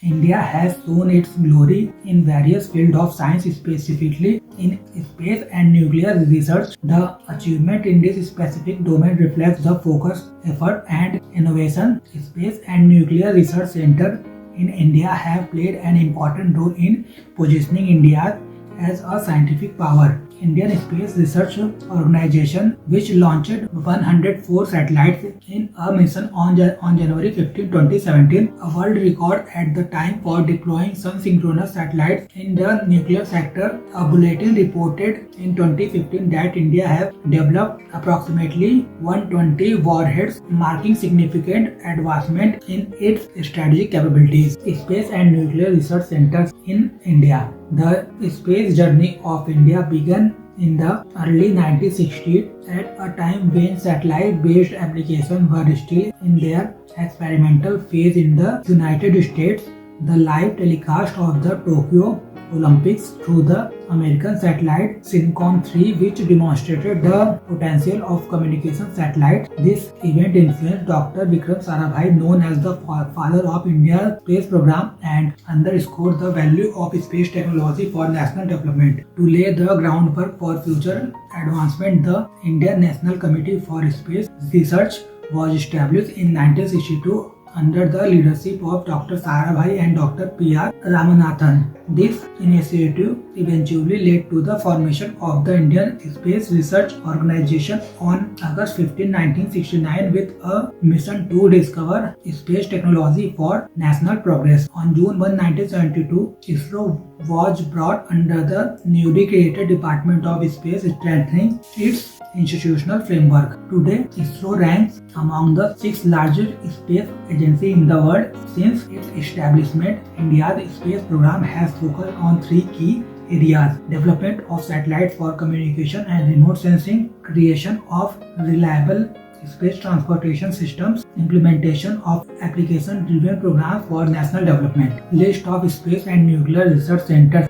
India has shown its glory in various fields of science, specifically in space and nuclear research. The achievement in this specific domain reflects the focus, effort, and innovation. Space and Nuclear Research Center in India have played an important role in positioning India as a scientific power. Indian Space Research Organization, which launched 104 satellites in a mission on January 15, 2017, a world record at the time for deploying sun-synchronous satellites in the nuclear sector. A bulletin reported in 2015 that India has developed approximately 120 warheads, marking significant advancement in its strategic capabilities. Space and Nuclear Research Centers in India. The space journey of India began in the early 1960s at a time when satellite-based applications were still in their experimental phase in the United States. The live telecast of the Tokyo Olympics through the American satellite Syncom-3, which demonstrated the potential of communication satellites. This event influenced Dr. Vikram Sarabhai, known as the father of India's space program, and underscored the value of space technology for national development. To lay the groundwork for future advancement, the Indian National Committee for Space Research was established in 1962 under the leadership of Dr. Sarabhai and Dr. P.R. Ramanathan. This initiative eventually led to the formation of the Indian Space Research Organization on August 15, 1969, with a mission to discover space technology for national progress. On June 1, 1972, ISRO was brought under the newly created Department of Space, strengthening its institutional framework. Today, ISRO ranks among the 6 largest space agencies in the world. Since its establishment, India's space program has focused on 3 key areas: development of satellites for communication and remote sensing, creation of reliable space transportation systems, implementation of application-driven programs for national development. List of space and nuclear research centers.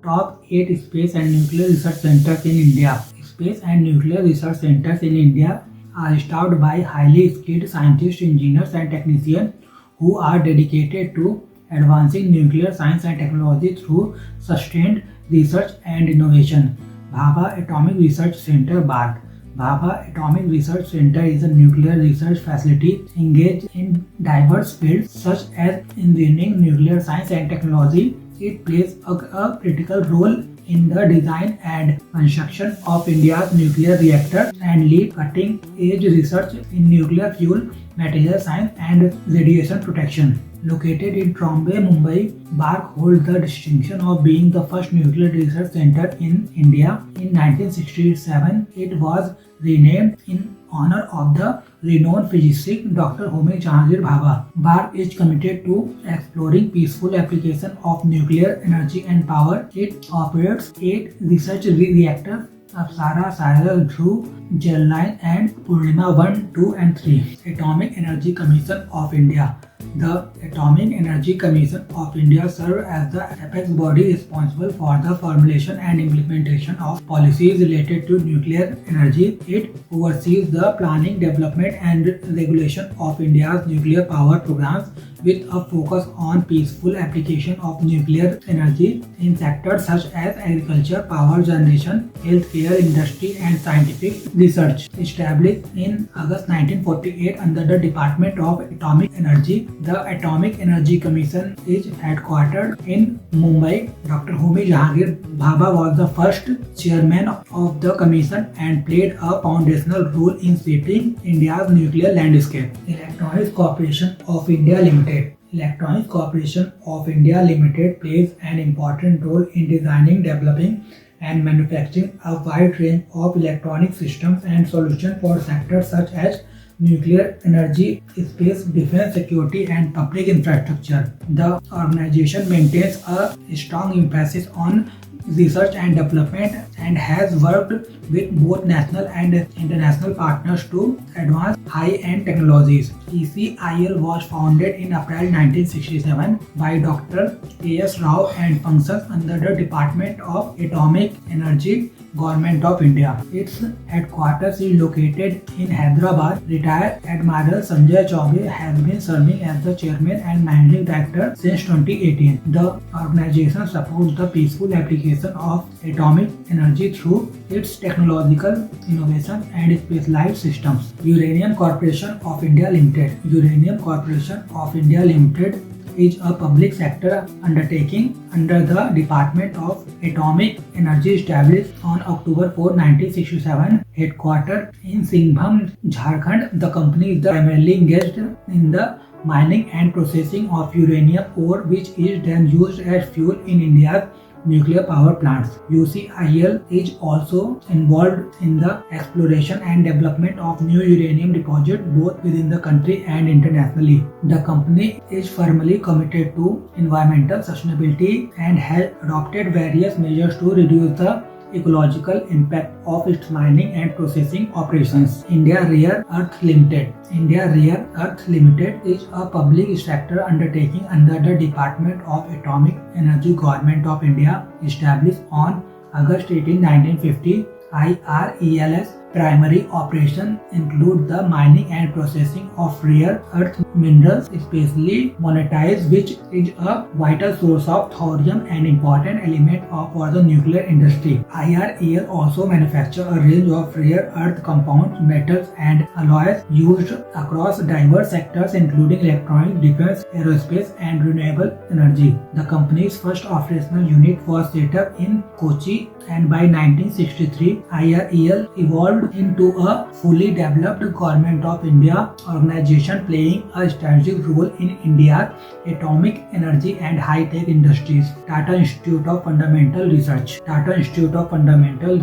Top 8 space and nuclear research centers in India. Space and nuclear research centers in India are staffed by highly skilled scientists, engineers, and technicians who are dedicated to advancing nuclear science and technology through sustained research and innovation. Bhabha Atomic Research Center (BARC). Bhabha Atomic Research Center is a nuclear research facility engaged in diverse fields such as engineering, nuclear science, and technology. It plays a critical role in the design and construction of India's nuclear reactors and lead cutting-edge research in nuclear fuel, material science, and radiation protection. Located in Trombay, Mumbai, BARC holds the distinction of being the first nuclear research center in India. In 1967, it was renamed in honor of the renowned physicist Dr. Homi Jahangir Bhabha. BARC is committed to exploring peaceful application of nuclear energy and power. It operates 8 research reactors: Apsara, Saral, Dhruv, Jalline, and Purnima 1, 2, and 3. Atomic Energy Commission of India. The Atomic Energy Commission of India serves as the apex body responsible for the formulation and implementation of policies related to nuclear energy. It oversees the planning, development, and regulation of India's nuclear power programs, with a focus on peaceful application of nuclear energy in sectors such as agriculture, power generation, healthcare, industry, and scientific research. Established in August 1948 under the Department of Atomic Energy, the Atomic Energy Commission is headquartered in Mumbai. Dr. Homi Jahangir Bhabha was the first chairman of the commission and played a foundational role in shaping India's nuclear landscape. Electronics Corporation of India Limited. Electronics Corporation of India Limited plays an important role in designing, developing, and manufacturing a wide range of electronic systems and solutions for sectors such as nuclear energy, space, defense, security, and public infrastructure. The organization maintains a strong emphasis on research and development and has worked with both national and international partners to advance high-end technologies. ECIL was founded in April 1967 by Dr. A.S. Rao and functions under the Department of Atomic Energy, Government of India. Its headquarters is located in Hyderabad. Retired Admiral Sanjay Chaubey has been serving as the chairman and managing director since 2018. The organization supports the peaceful application of atomic energy through its technological innovations and specialized systems. Uranium Corporation of India Limited. Uranium Corporation of India Limited is a public sector undertaking under the Department of Atomic Energy established on October 4, 1967. Headquartered in Singhbhum, Jharkhand, the company is primarily engaged in the mining and processing of uranium ore, which is then used as fuel in India's nuclear power plants. UCIL is also involved in the exploration and development of new uranium deposits both within the country and internationally. The company is firmly committed to environmental sustainability and has adopted various measures to reduce the ecological impact of its mining and processing operations. India Rare Earth Limited. India Rare Earth Limited is a public sector undertaking under the Department of Atomic Energy, Government of India, established on August 18, 1950. IREL's primary operations include the mining and processing of rare earth minerals, especially monazite, which is a vital source of thorium and important element for the nuclear industry. IREL also manufactures a range of rare earth compounds, metals, and alloys used across diverse sectors including electronics, defense, aerospace, and renewable energy. The company's first operational unit was set up in Kochi, and by 1963, IREL evolved into a fully developed Government of India organization playing a strategic role in India's atomic energy and high-tech industries. Tata Institute of Fundamental Research. Tata Institute of Fundamental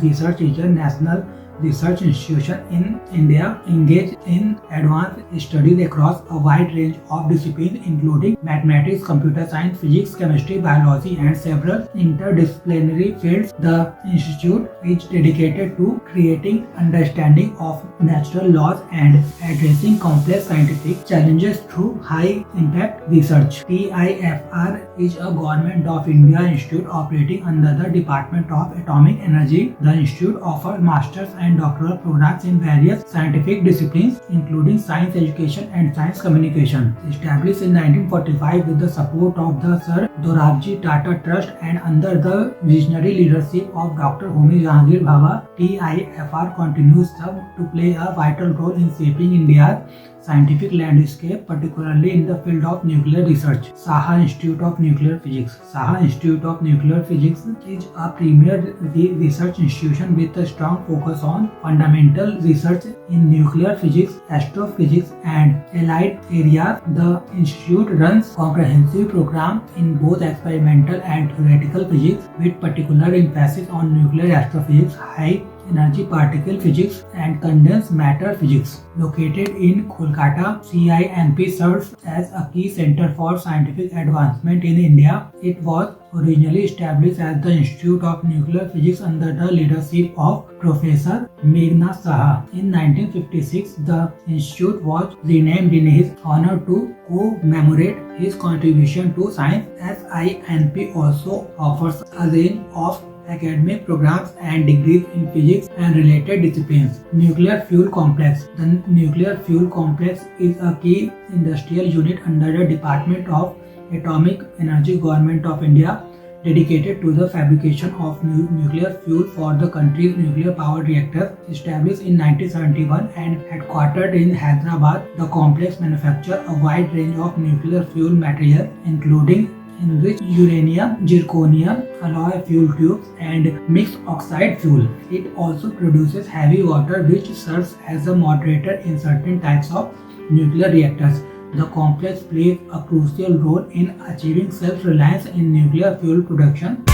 Research is a national research institution in India engaged in advanced studies across a wide range of disciplines including mathematics, computer science, physics, chemistry, biology, and several interdisciplinary fields. The institute is dedicated to creating understanding of natural laws and addressing complex scientific challenges through high-impact research. TIFR is a Government of India institute operating under the Department of Atomic Energy. The institute offers master's and doctoral programs in various scientific disciplines including science education and science communication. Established in 1945 with the support of the Sir Dorabji Tata Trust and under the visionary leadership of Dr. Homi Jahangir Bhabha, TIFR continues to play a vital role in shaping India's scientific landscape, particularly in the field of nuclear research. Saha Institute of Nuclear Physics. Saha Institute of Nuclear Physics is a premier research institution with a strong focus on fundamental research in nuclear physics, astrophysics, and allied areas. The institute runs comprehensive programs in both experimental and theoretical physics, with particular emphasis on nuclear astrophysics, high energy particle physics, and condensed matter physics. Located in Kolkata, CINP serves as a key center for scientific advancement in India. It was originally established as the Institute of Nuclear Physics under the leadership of Professor Meghnad Saha. In 1956, the institute was renamed in his honor to commemorate his contribution to science. SINP also offers a range of academic programs and degrees in physics and related disciplines. Nuclear Fuel Complex. The Nuclear Fuel Complex is a key industrial unit under the Department of Atomic Energy, Government of India, dedicated to the fabrication of nuclear fuel for the country's nuclear power reactors. Established in 1971 and headquartered in Hyderabad, the complex manufactures a wide range of nuclear fuel materials including enriched uranium, zirconium, alloy fuel tubes, and mixed oxide fuel. It also produces heavy water, which serves as a moderator in certain types of nuclear reactors. The complex plays a crucial role in achieving self-reliance in nuclear fuel production.